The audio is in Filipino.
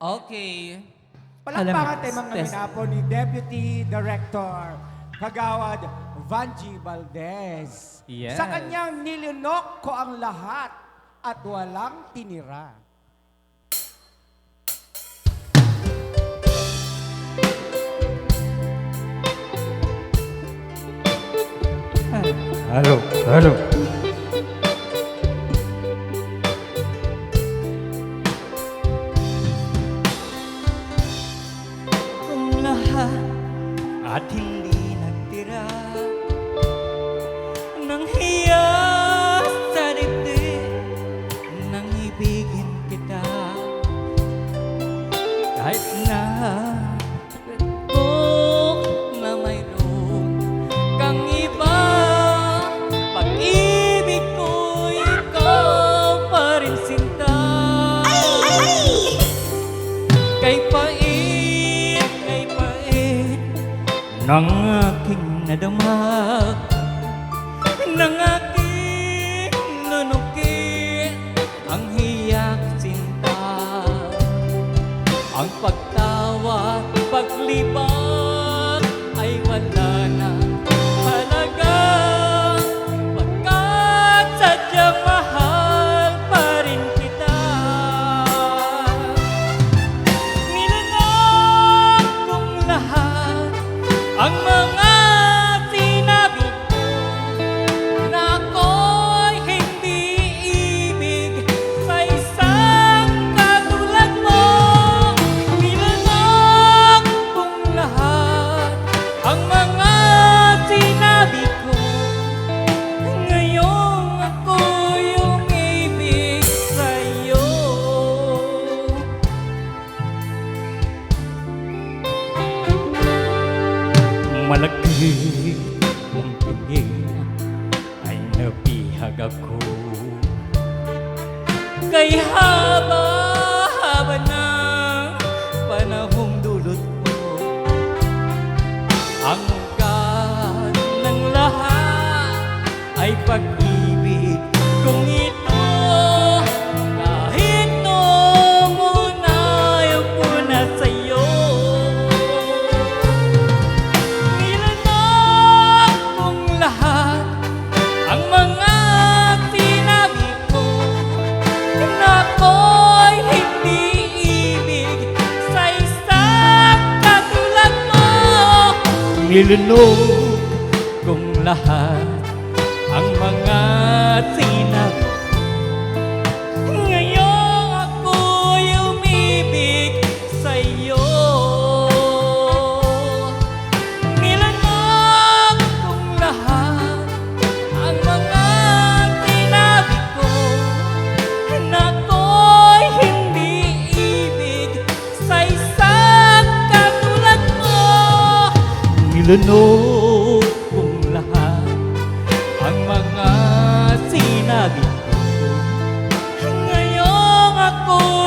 Okay. Palakpakan tayo mga minapo ni Deputy Director Kagawad Vanji Valdez. Yes. Sa kanyang nilunok ko ang lahat at walang tinira. Halo, halo. Kung lahat at hindi nagtira nang hiya sa dibdib nang ibigin kita kahit na ko na mayroon kang iba pag-ibig ko ikaw pa rin sinta kay pait ng aking nadama ng aking lunukit ang hiyak sinta ang pagtawa paglipat ay wala na halaga pagkat sadyang mahal pa rin kita nilalang kong lahat ang mga sinabi ko na ako'y hindi ibig sa isang katulad mo. Nilalang kong lahat ang mga sinabi ko. Ngayong ako'y umibig sa'yo. Malagkit mong tingin ay nabihag ako kay haba-haba ng panahong dulot mo ang ugat ng lahat ay pag-ibig kung ito kahit noong una ayoko na sa'yo nilalang kong lahat ang mga sinabi ko na ako'y hindi ibig sa isang katulad mo. Nilunok kong lahat ang mga sinabi ko. Ngayong ako'y umibig sa'yo. Nilalang kong lahat ang mga sinabi ko na ako'y hindi ibig sa isang katulad mo. Nilalang kong lahat ang mga sinabi ko. Ngayong ako'y